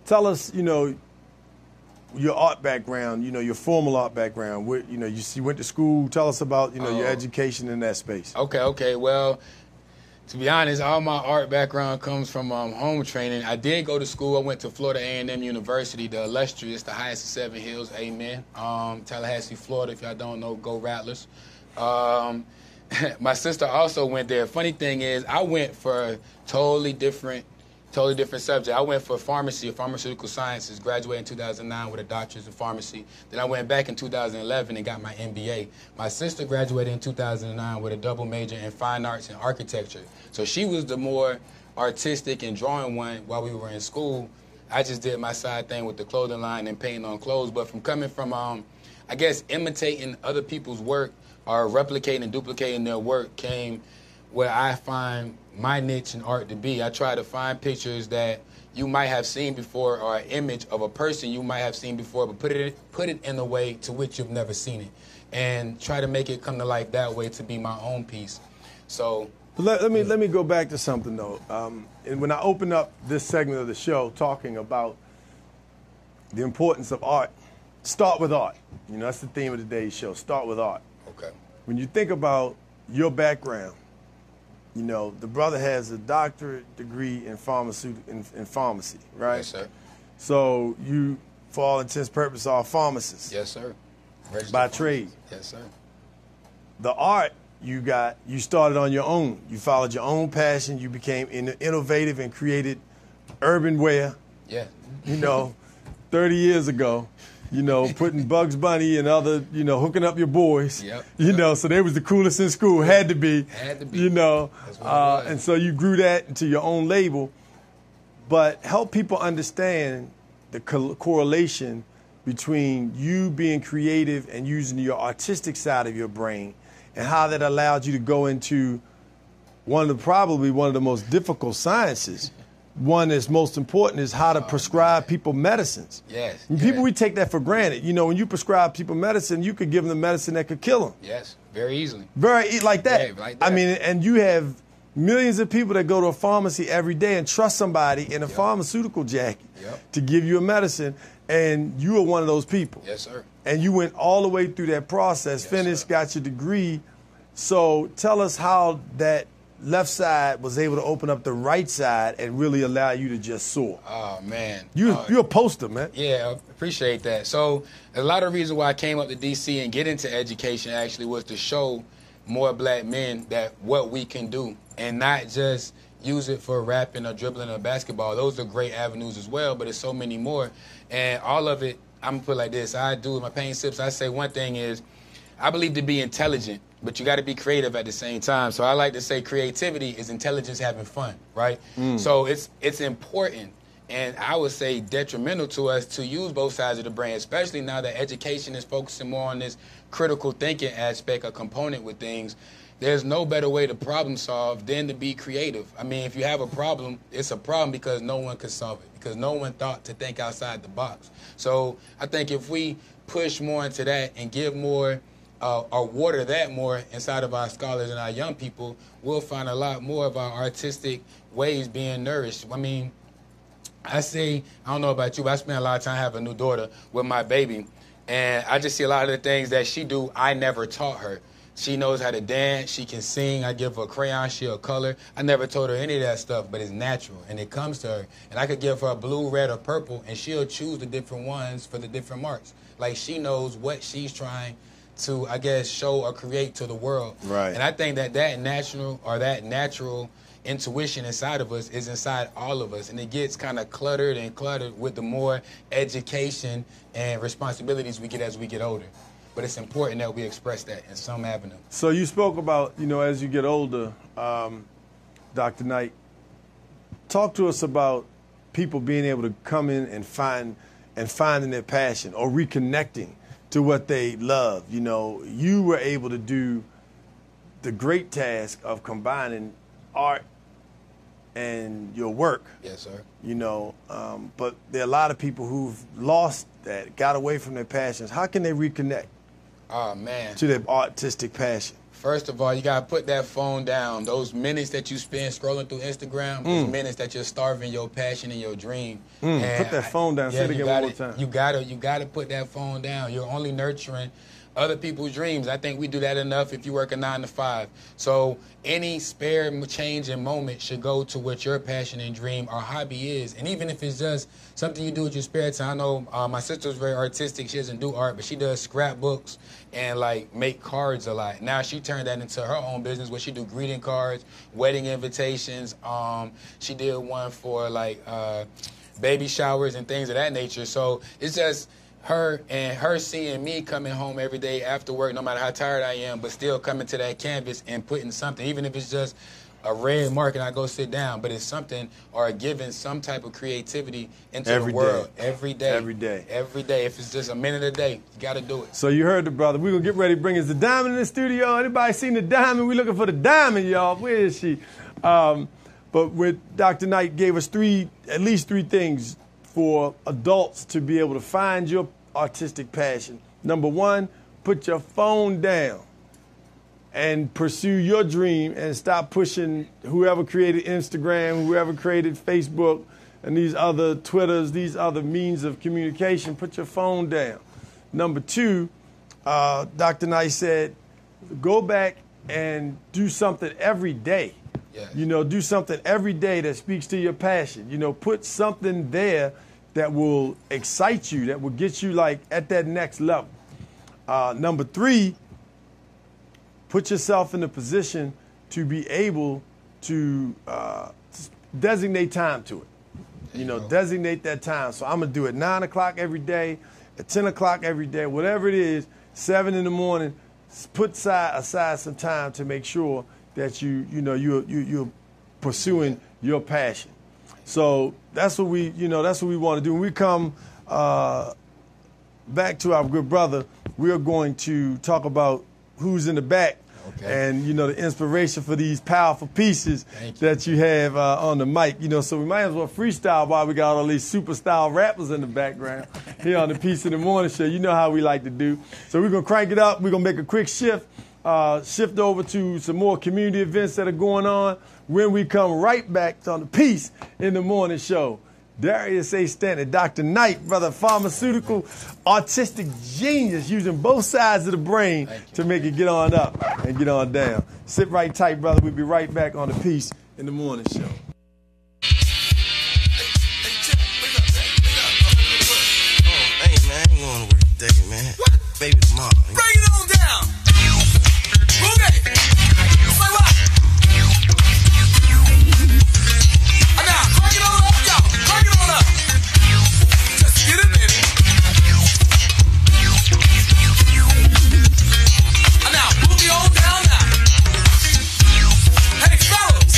tell us, your art background, your formal art background. Where, you went to school. Tell us about, your education in that space. Okay. Well, to be honest, all my art background comes from home training. I did go to school. I went to Florida A&M University, the illustrious, the highest of 7 hills. Amen. Tallahassee, Florida. If y'all don't know, go Rattlers. My sister also went there. Funny thing is, I went for a totally different subject. I went for pharmacy, pharmaceutical sciences, graduated in 2009 with a doctorate in pharmacy. Then I went back in 2011 and got my MBA. My sister graduated in 2009 with a double major in fine arts and architecture. So she was the more artistic and drawing one while we were in school. I just did my side thing with the clothing line and painting on clothes. But from coming from, I guess, imitating other people's work or replicating and duplicating their work came where I find my niche in art to be. I try to find pictures that you might have seen before or an image of a person you might have seen before, but put it in a way to which you've never seen it, and try to make it come to life that way to be my own piece. So let me go back to something though. And when I opened up this segment of the show talking about the importance of art, start with art. That's the theme of today's show. Start with art. Okay. When you think about your background, the brother has a doctorate degree in pharmacy, right? Yes, sir. So you, for all intents and purposes, are a pharmacist. Yes, sir. By trade. Yes, sir. The art you started on your own. You followed your own passion. You became innovative and created urban wear. Yeah. 30 years ago. Putting Bugs Bunny and other, hooking up your boys. Yep. So they was the coolest in school. Had to be. Had to be. And so you grew that into your own label. But help people understand the correlation between you being creative and using your artistic side of your brain and how that allowed you to go into probably one of the most difficult sciences. One that's most important is how to prescribe people medicines. Yes. And people, we take that for granted. When you prescribe people medicine, you could give them the medicine that could kill them. Yes, very easily. Like that. Yeah, like that. And you have millions of people that go to a pharmacy every day and trust somebody in a pharmaceutical jacket to give you a medicine, and you are one of those people. Yes, sir. And you went all the way through that process, finished, got your degree. So tell us how that left side was able to open up the right side and really allow you to just soar. Oh, man. You're a poster, man. Yeah, I appreciate that. So a lot of reasons why I came up to D.C. and get into education actually was to show more black men that what we can do and not just use it for rapping or dribbling or basketball. Those are great avenues as well, but there's so many more. And all of it, I'm going to put it like this. I do with my paint sips. I say one thing is I believe to be intelligent, but you got to be creative at the same time. So I like to say creativity is intelligence having fun, right? So it's important, and I would say detrimental to us to use both sides of the brain, especially now that education is focusing more on this critical thinking aspect, a component with things. There's no better way to problem solve than to be creative. I mean, if you have a problem, it's a problem because no one could solve it, because no one thought to think outside the box. So I think if we push more into that and give more or water that more inside of our scholars and our young people, we'll find a lot more of our artistic ways being nourished. I mean, I don't know about you, but I spend a lot of time having a new daughter with my baby, and I just see a lot of the things that she do, I never taught her. She knows how to dance, she can sing, I give her a crayon, she'll color. I never told her any of that stuff, but it's natural, and it comes to her. And I could give her a blue, red, or purple, and she'll choose the different ones for the different marks. Like, she knows what she's trying to, I guess, show or create to the world. Right. And I think that natural intuition inside of us is inside all of us, and it gets kind of cluttered with the more education and responsibilities we get as we get older. But it's important that we express that in some avenue. So you spoke about, as you get older, Dr. Knight, talk to us about people being able to come in and finding their passion or reconnecting to what they love. You know, you were able to do the great task of combining art and your work. Yes, sir. You know, but there are a lot of people who've lost that, got away from their passions. How can they reconnect? Oh, man. To their artistic passion? First of all, you got to put that phone down. Those minutes that you spend scrolling through Instagram, those minutes that you're starving your passion and your dream. Put that phone down. Say it again one more time. You gotta put that phone down. You're only nurturing other people's dreams. I think we do that enough if you work a 9 to 5. So any spare change in moment should go to what your passion and dream or hobby is. And even if it's just something you do with your spare time. I know my sister's very artistic. She doesn't do art, but she does scrapbooks and like make cards a lot. Now she turned that into her own business where she do greeting cards, wedding invitations. She did one for like baby showers and things of that nature. So it's just her seeing me coming home every day after work, no matter how tired I am, but still coming to that canvas and putting something, even if it's just a red mark and I go sit down, but it's something or giving some type of creativity into the world every day. Every day. Every day. If it's just a minute a day, you got to do it. So you heard the brother. We're going to get ready to bring us the diamond in the studio. Anybody seen the diamond? We're looking for the diamond, y'all. Where is she? But with Dr. Knight gave us at least three things for adults to be able to find your artistic passion. Number one, put your phone down and pursue your dream and stop pushing whoever created Instagram, whoever created Facebook, and these other Twitters, these other means of communication. Put your phone down. Number two, Dr. Knight said, go back and do something every day. Yes. You know, do something every day that speaks to your passion. You know, put something there that will excite you, that will get you like at that next level. Number three, put yourself in a position to be able to designate time to it. You know, designate that time. So I'm going to do it 9 o'clock every day, at 10 o'clock every day, whatever it is, 7 in the morning, put aside some time to make sure that you're pursuing your passion. So that's what we want to do. When we come back to our good brother, we're going to talk about who's in the back. Okay. And, you know, the inspiration for these powerful pieces that you have on the mic. You know, so we might as well freestyle while we got all these super style rappers in the background here on the Piece in the Morning show. You know how we like to do. So we're going to crank it up. We're going to make a quick shift over to some more community events that are going on when we come right back on the Piece in the Morning show. Darius A.Stanton, Dr. Knight, brother, pharmaceutical, artistic genius, using both sides of the brain to make it get on up and get on down. Sit right tight, brother. We'll be right back on the Piece in the Morning show. Hey, man, I ain't going to work today, man. What? Baby, tomorrow. Bring it on down. Boogie. Say what? Now, crank it on up, y'all. Crank it on up. Just get it in. Now, boogie on down now. Hey, fellas.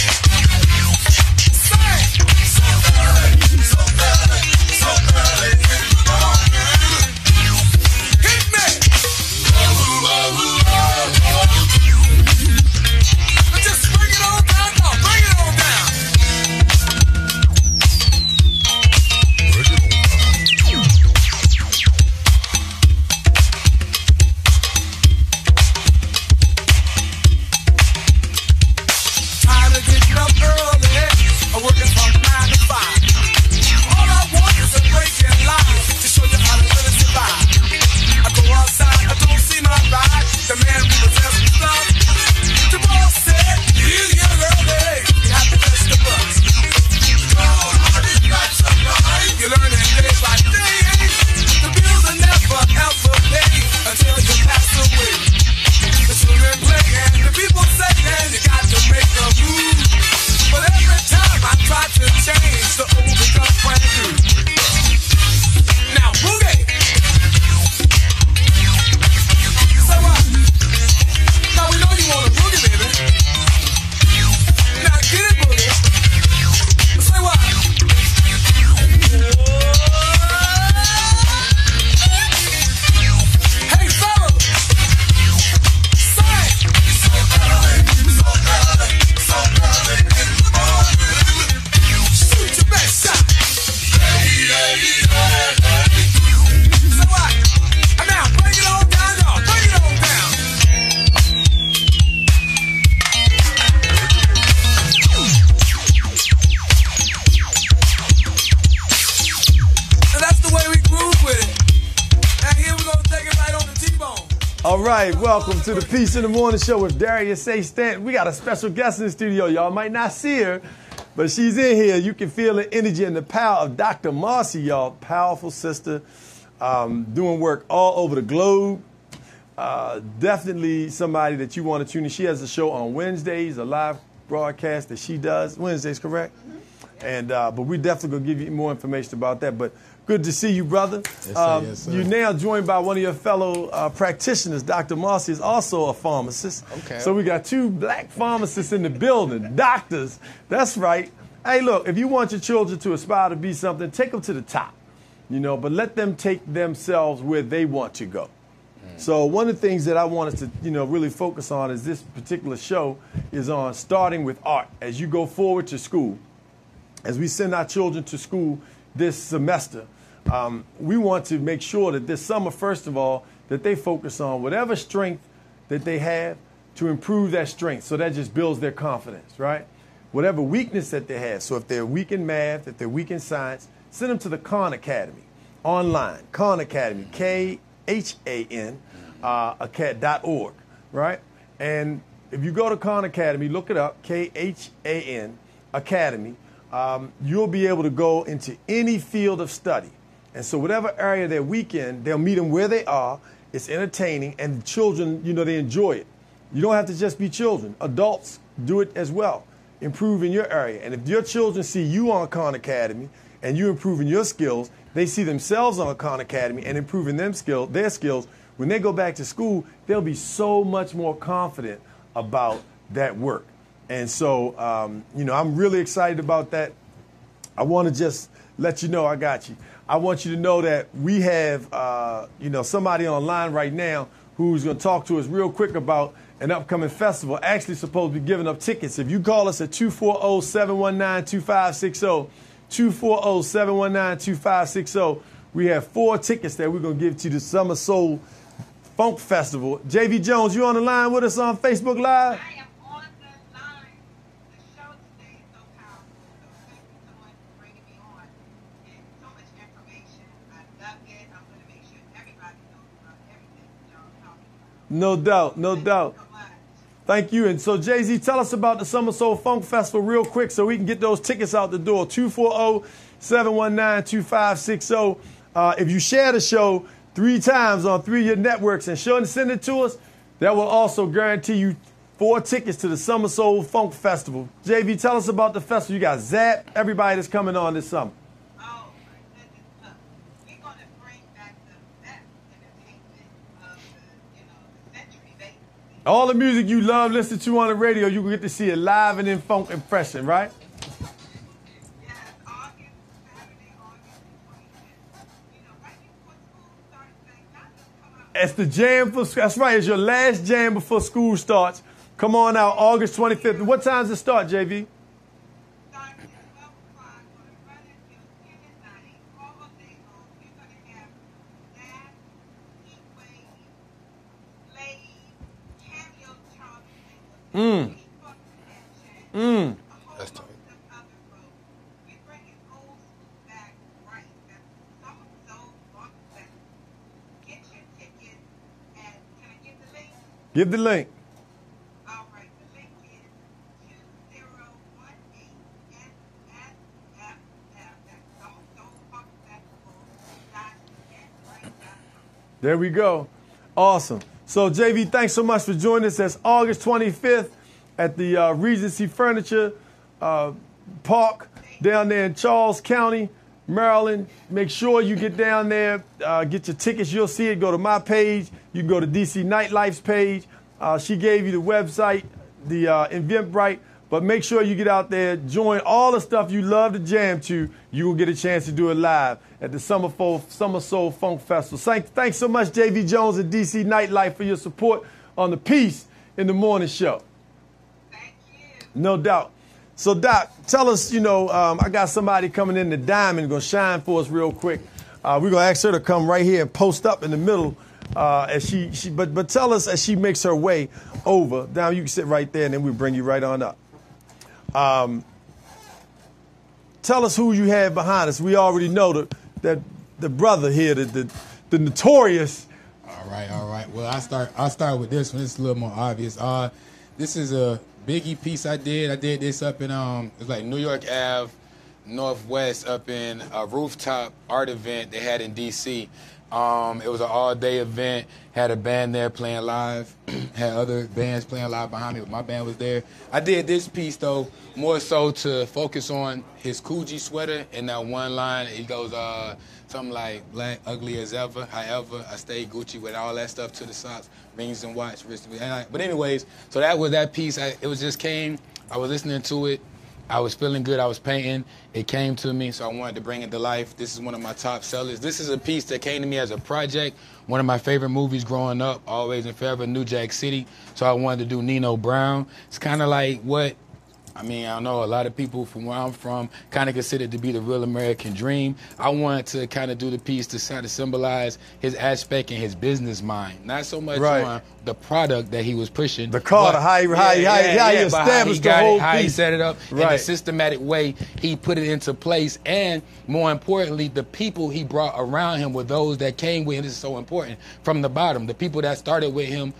All right, welcome to the Peace in the Morning Show with Darius, A.Stanton. We got a special guest in the studio. Y'all might not see her, but she's in here. You can feel the energy and the power of Dr. Marcy, y'all. Powerful sister, doing work all over the globe. Definitely somebody that you want to tune in. She has a show on Wednesdays, a live broadcast that she does. Wednesdays, correct? Mm-hmm. And but we're definitely going to give you more information about that. But good to see you, brother. Yes, sir. You're now joined by one of your fellow practitioners. Dr. Marcy is also a pharmacist. Okay. So we got two black pharmacists in the building, doctors. That's right. Hey, look, if you want your children to aspire to be something, take them to the top, but let them take themselves where they want to go. So one of the things that I want us to, really focus on is this particular show is on starting with art. As you go forward to school, as we send our children to school this semester, we want to make sure that this summer, first of all, that they focus on whatever strength that they have to improve that strength. So that just builds their confidence, right? Whatever weakness that they have. So if they're weak in math, if they're weak in science, send them to the Khan Academy online. Khan Academy, KHAN, .org, right? And if you go to Khan Academy, look it up, KHAN Academy, you'll be able to go into any field of study. And so whatever area they're weak in, they'll meet them where they are. It's entertaining, and children, they enjoy it. You don't have to just be children. Adults do it as well. Improve in your area. And if your children see you on Khan Academy and you improving your skills, they see themselves on Khan Academy and improving their skills. When they go back to school, they'll be so much more confident about that work. And so, I'm really excited about that. I want to just let you know I got you. I want you to know that we have, somebody online right now who's going to talk to us real quick about an upcoming festival. Actually supposed to be giving up tickets. If you call us at 240-719-2560, 240-719-2560, we have 4 tickets that we're going to give to the Summer Soul Funk Festival. JV Jones, you on the line with us on Facebook Live? I am on the line. The show today is so powerful. So thank you so much for bringing me on. And so much information. I love it. I'm going to make sure everybody knows about everything that y'all are talking about. No doubt, no doubt. Thank you. And so, Jay-Z, tell us about the Summer Soul Funk Festival real quick so we can get those tickets out the door. 240-719-2560. If you share the show 3 times on 3 of your networks and send it to us, that will also guarantee you 4 tickets to the Summer Soul Funk Festival. JV, tell us about the festival. You got Zap, everybody that's coming on this summer. Oh, my goodness. Look, we're going to bring back the best entertainment of the century, basically. All the music you love listening to on the radio, you can get to see it live and in funk impression, right? It's the jam that's right. It's your last jam before school starts. Come on out, August 25th. What time does it start, JV? Starting at 12 o'clock, going to run until 10 at night, all day long. You're going to have Zap, Heatwave, Slade, Cameo Charles, That's tight. We're bringing old school back right. That's Summer Soul Funk Festival. Get your tickets at, can I give the link? Give the link. All right, the link is 2018SSFF. That's SummerSoulFunkFestival.net. There we go. Awesome. So, JV, thanks so much for joining us. That's August 25th at the Regency Furniture Park down there in Charles County, Maryland. Make sure you get down there, get your tickets. You'll see it. Go to my page. You can go to DC Nightlife's page. She gave you the website, the Eventbrite. But make sure you get out there, join all the stuff you love to jam to. You will get a chance to do it live at the Summer Soul Funk Festival. Thanks so much, JV Jones and DC Nightlife, for your support on the Peace in the Morning Show. Thank you. No doubt. So, Doc, tell us, I got somebody coming in the diamond, going to shine for us real quick. We're going to ask her to come right here and post up in the middle as but tell us as she makes her way over. Now, you can sit right there, and then we'll bring you right on up. Tell us who you have behind us. We already know that the brother here, the notorious All right. Well, I'll start with this one. It's a little more obvious. This is a Biggie piece I did. I did this up in it's like New York Ave, Northwest, up in a rooftop art event they had in D.C. It was an all-day event. Had a band there playing live. Had other bands playing live behind me, but my band was there. I did this piece, though, more so to focus on his Coogee sweater. In that one line, he goes something like, black, ugly as ever. However, I stay Gucci with all that stuff to the socks, rings and watch. But anyways, so that was that piece. I was listening to it. I was feeling good. I was painting. It came to me, so I wanted to bring it to life. This is one of my top sellers. This is a piece that came to me as a project. One of my favorite movies growing up, Always and Forever, New Jack City. So I wanted to do Nino Brown. It's kind of like what, I don't know, a lot of people from where I'm from kind of consider it to be the real American dream. I wanted to kind of do the piece to kind of symbolize his aspect and his business mind. Not so much on the product that he was pushing. The car, how he established the whole piece. How he set it up in a systematic way. He put it into place. And more importantly, the people he brought around him were those that came with him. This is so important. From the bottom, the people that started with him.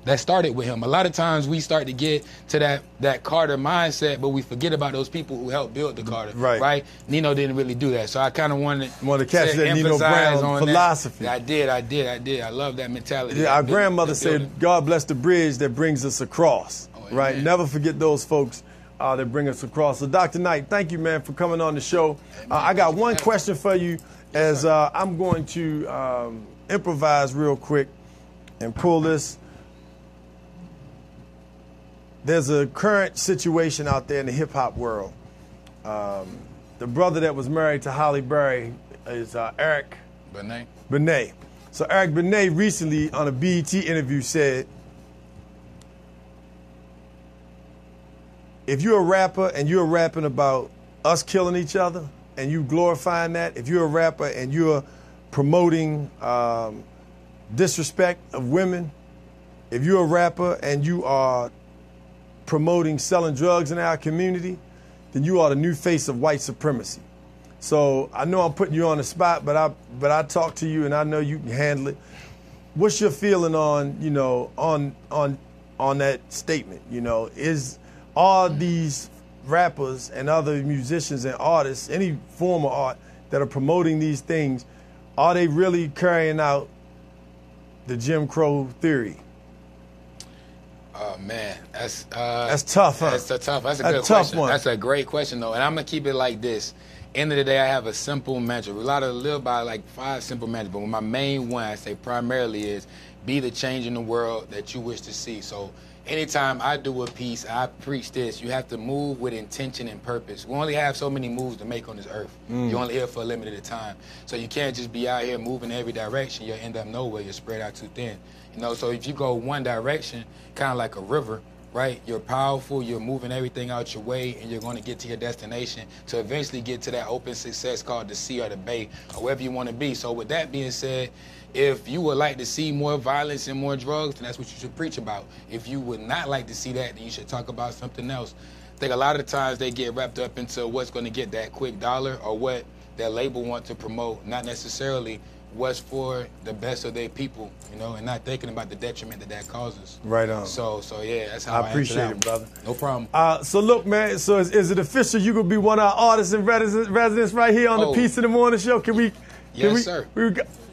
A lot of times we start to get to that Carter mindset, but we forget about those people who helped build the Carter. Right? Nino didn't really do that. So I kind of wanted to catch that Nino Brown philosophy. I did. I love that mentality. Yeah, our grandmother said, God bless the bridge that brings us across. Right? Never forget those folks that bring us across. So Dr. Knight, thank you, man, for coming on the show. I got one question for you as I'm going to improvise real quick and pull this. There's a current situation out there in the hip-hop world. The brother that was married to Halle Berry is Eric Benet. So Eric Benet recently on a BET interview said, if you're a rapper and you're rapping about us killing each other and you glorifying that, if you're a rapper and you're promoting disrespect of women, if you're a rapper and you are promoting selling drugs in our community, then you are the new face of white supremacy. So I know I'm putting you on the spot, but I talk to you and I know you can handle it. What's your feeling on on that statement? Is all these rappers and other musicians and artists, any form of art that are promoting these things, are they really carrying out the Jim Crow theory? Oh man, that's tough, huh? That's a good question. That's a great question, though, and I'm gonna keep it like this. End of the day, I have a simple mantra. A lot of live by like 5 simple mantras, but my main one I say primarily is be the change in the world that you wish to see. So anytime I do a piece, I preach this: you have to move with intention and purpose. We only have so many moves to make on this earth. You're only here for a limited time, so you can't just be out here moving in every direction. You'll end up nowhere. You're spread out too thin. So if you go one direction, kind of like a river, right? You're powerful, you're moving everything out your way, and you're going to get to your destination to eventually get to that open success called the sea or the bay, or wherever you want to be. So with that being said, if you would like to see more violence and more drugs, then that's what you should preach about. If you would not like to see that, then you should talk about something else. I think a lot of times they get wrapped up into what's going to get that quick dollar or what their label wants to promote, not necessarily what's for the best of their people, and not thinking about the detriment that causes. Right on. So yeah, that's how I appreciate it, brother. No problem. So look, man. So is it official? You gonna be one of our artists in residence right here on the Piece of the Morning Show? Can we? Yes, sir.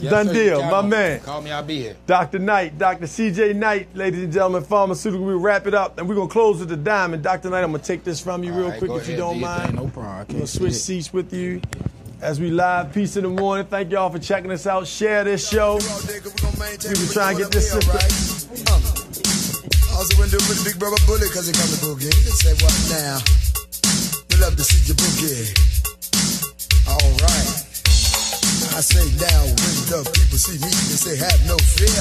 Done deal, my man. Call me, I'll be here. Dr. Knight, Dr. C.J. Knight, ladies and gentlemen, pharmaceutical. We'll wrap it up, and we're gonna close with the diamond. Dr. Knight, I'm gonna take this from you real quick if you don't mind. No problem. I'm gonna switch seats with you. As we live, Peace in the Morning. Thank y'all for checking us out. Share this show. We can try and get this system. Also went to with the big brother bully because he come to boogie. They say what now? We love to see you boogie. All right. I say now when the people see me, they say have no fear.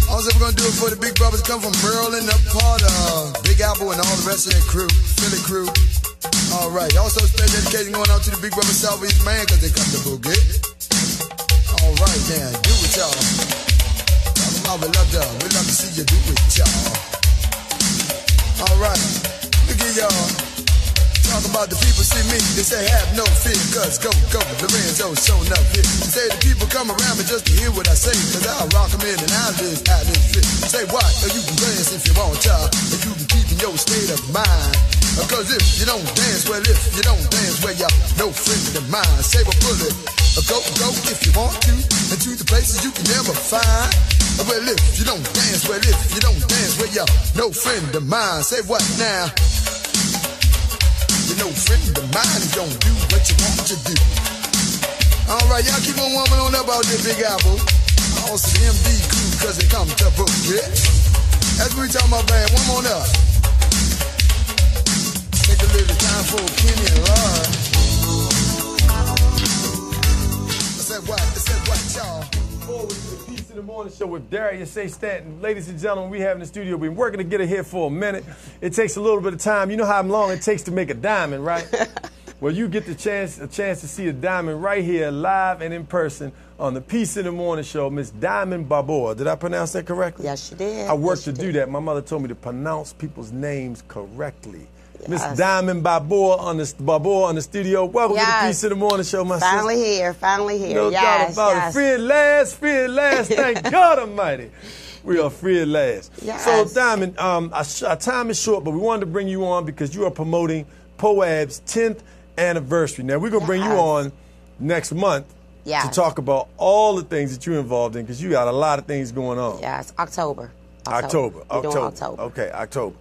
Also we're gonna do it for the big brothers come from Maryland, up part of Big Apple and all the rest of that crew, Philly crew. All right, also special dedication going out to the big brother Southeast man because they come to boogie. All right, now, do it, y'all. Talk about we love to see you do it, y'all. All right, look at y'all. Talk about the people see me, they say have no fear, cause go, Lorenzo showing up here. They say the people come around me just to hear what I say, cause I'll rock them in and I'll live out this fit. Say what? Or you can dance if you want, y'all, and you can keep in your state of mind. Cause if you don't dance, well, if you don't dance, well, y'all no friend of mine. Save a bullet, go if you want to, and to the places you can never find. Well, if you don't dance, well, if you don't dance, well, y'all no friend of mine. Say what now? You're no friend of mine who don't do what you want to do. All right, y'all keep on warming on up out there, Big Apple. Also the MD crew, cause they come to book, yeah? That's what we talking about, man. One more up. Take a little time for Kenny and Laura. I said what, y'all? Forward to the Peace in the Morning Show with Darius, A.Stanton. Ladies and gentlemen, we have in the studio. We've been working to get it here for a minute. It takes a little bit of time. You know how long it takes to make a diamond, right? Well, you get a chance to see a diamond right here, live and in person on the Peace in the Morning Show. Miss Diamond Barbour. Did I pronounce that correctly? Yes, you did. I worked to do that. My mother told me to pronounce people's names correctly. Yes. Miss Diamond Barbour on the studio. Welcome to the Peace in the Morning Show, my finally sister. Finally here. No doubt about it. Free at last. Thank God Almighty. We are free at last. Yes. So, Diamond, our time is short, but we wanted to bring you on because you are promoting POAB's 10th anniversary. Now, we're going to bring you on next month to talk about all the things that you're involved in because you got a lot of things going on. Yes, October. October. Okay, October.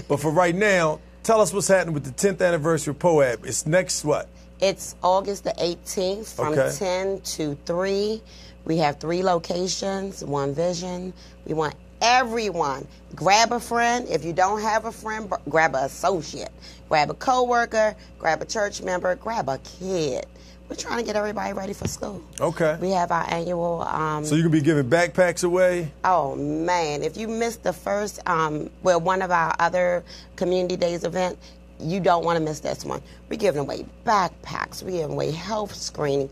But for right now, tell us what's happening with the 10th anniversary of POAB. It's next what? It's August the 18th from 10 to 3. We have 3 locations, one vision. We want everyone. Grab a friend. If you don't have a friend, grab an associate. Grab a coworker, grab a church member, grab a kid. We're trying to get everybody ready for school. Okay. We have our annual... so you can be giving backpacks away? Oh, man. If you missed the first, one of our other Community Days event, you don't want to miss this one. We're giving away backpacks. We're giving away health screening,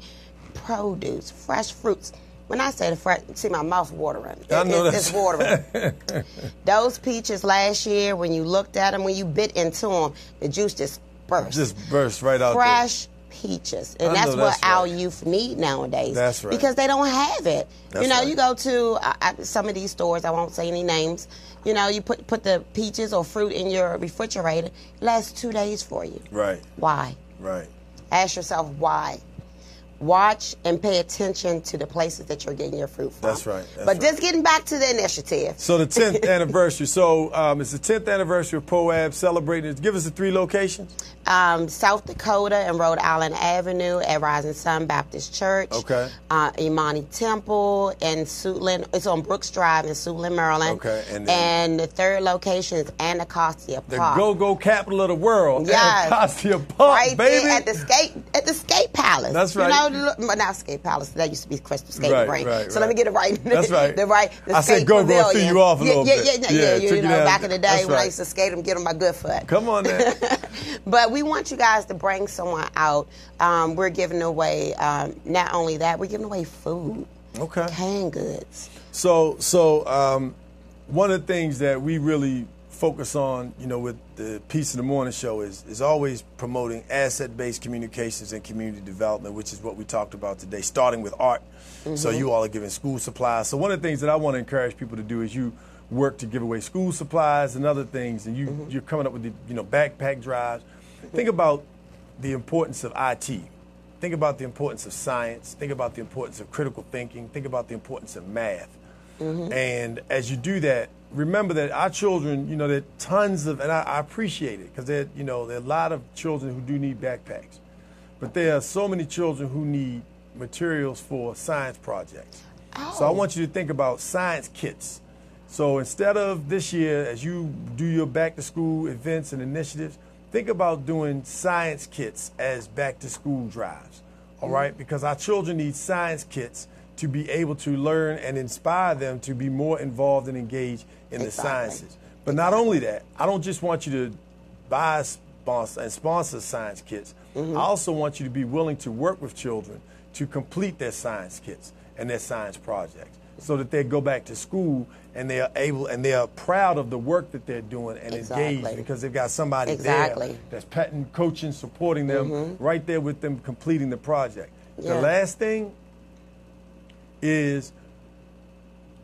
produce, fresh fruits. When I say the fresh, see my mouth watering. It's watering. Those peaches last year, when you looked at them, when you bit into them, the juice just burst. Just burst right out fresh peaches. And that's what our youth need nowadays. That's right. Because they don't have it. You go to some of these stores, I won't say any names, you put the peaches or fruit in your refrigerator, it lasts 2 days for you. Right. Why? Right. Ask yourself why. Watch and pay attention to the places that you're getting your fruit from. That's right. But just getting back to the initiative. So the 10th anniversary. So it's the 10th anniversary of POAB celebrating. Give us the 3 locations. South Dakota and Rhode Island Avenue at Rising Sun Baptist Church. Okay. Imani Temple in Suitland. It's on Brooks Drive in Suitland, Maryland. Okay. And the 3rd location is Anacostia Park. The go-go capital of the world. Yes. Anacostia Park, right baby. There at the skate palace. That's right. Not skate palace. That used to be Crystal Skating Ring. Right. So let me get it right. That's right. The I said go threw you off a little bit. Yeah. Back in the day when I used to skate them, get on my good foot. Come on now. But we want you guys to bring someone out. We're giving away, not only that, we're giving away food. Okay. Canned goods. So one of the things that we really focus on, with the Peace in the Morning Show is always promoting asset-based communications and community development, which is what we talked about today, starting with art. Mm-hmm. So you all are giving school supplies. So one of the things that I want to encourage people to do is you work to give away school supplies and other things, and you're coming up with the backpack drives. Think about the importance of IT. Think about the importance of science. Think about the importance of critical thinking. Think about the importance of math. Mm-hmm. And as you do that, remember that our children, there are tons of, and I appreciate it because there are a lot of children who do need backpacks, but there are so many children who need materials for science projects. Oh. So I want you to think about science kits. So instead of this year, as you do your back to school events and initiatives, think about doing science kits as back to school drives. All right, because our children need science kits to be able to learn and inspire them to be more involved and engaged in the sciences. But not only that, I don't just want you to buy and sponsor science kits. I also want you to be willing to work with children to complete their science kits and their science projects. so that they go back to school and they are able and they are proud of the work that they're doing and engaged because they've got somebody there that's petting, coaching, supporting them right there with them completing the project. The last thing is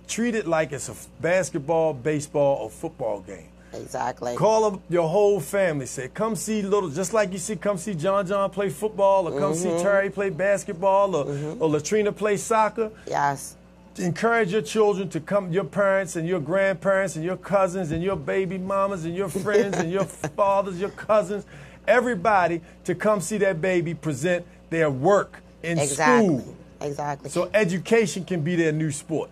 treat it like it's a basketball, baseball, or football game. Exactly. Call up your whole family. Say, come see just like you see, come see John play football, or come see Terry play basketball, or Latrina play soccer. Yes. Encourage your children to come, your parents and your grandparents and your cousins and your baby mamas and your friends and your fathers, your cousins, everybody to come see that baby present their work in school. Exactly. So education can be their new sport.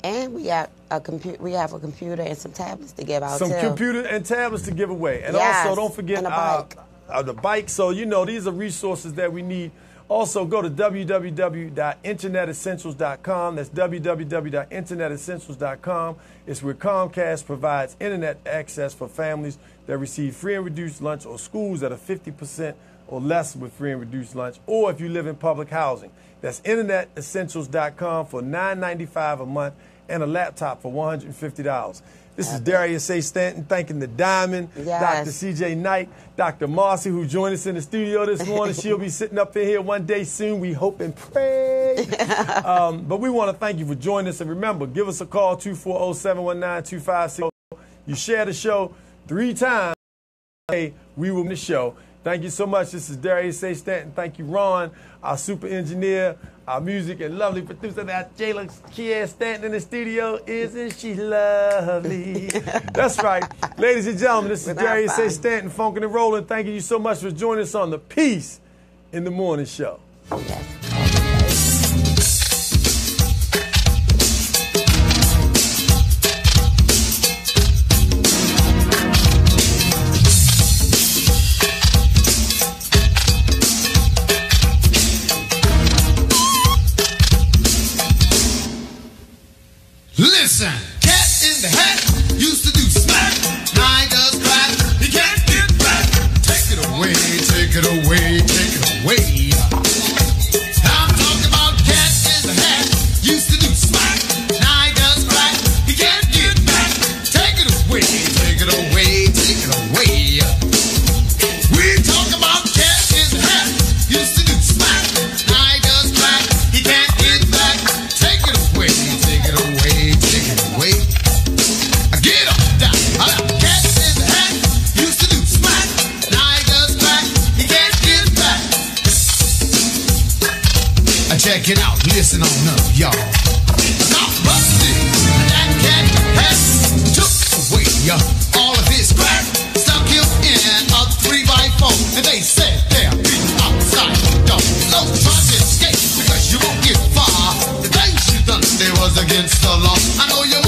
And we have a computer and some tablets to give out, some computers and tablets to give away. And also, don't forget the bike. So, you know, these are resources that we need. Also, go to www.internetessentials.com. That's www.internetessentials.com. It's where Comcast provides internet access for families that receive free and reduced lunch, or schools that are 50% or less with free and reduced lunch, or if you live in public housing. That's internetessentials.com for $9.95 a month and a laptop for $150. This is Darius A. Stanton thanking the Diamond, Dr. C.J. Knight, Dr. Marcy, who joined us in the studio this morning. She'll be sitting up in here one day soon, we hope and pray. But we want to thank you for joining us. And remember, give us a call, 240-719-2560. You share the show 3 times, we will win the show. Thank you so much. This is Darius A. Stanton. Thank you, Ron, our super engineer, our music and lovely producer, that Jayla Kia Stanton in the studio. Isn't she lovely? That's right. Ladies and gentlemen, this is Darius A. Stanton, Funkin' and Rollin'. Thank you so much for joining us on the Peace in the Morning show. Listen, cat in the hat used to do smack. Now he does crack. He can't get back. Take it away, take it away, take it away. I'm talking about cat in the hat used to do smack. Now he does crack. He can't get back. Take it away, take it away, take it away. We talk about cat in the hat used to do smack. Now he does crack. He can't get back. Take it away, take it away. Get up, down. Cat in the hat used to do smack. Now he does crack. He can't get back. Check it out. Listen on up, y'all. Now busted. That cat has took away all of his crack. Stuck him in a 3x4. And they said they'll be outside the door. No try to escape because you won't get far. The things you done today was against the law. I know you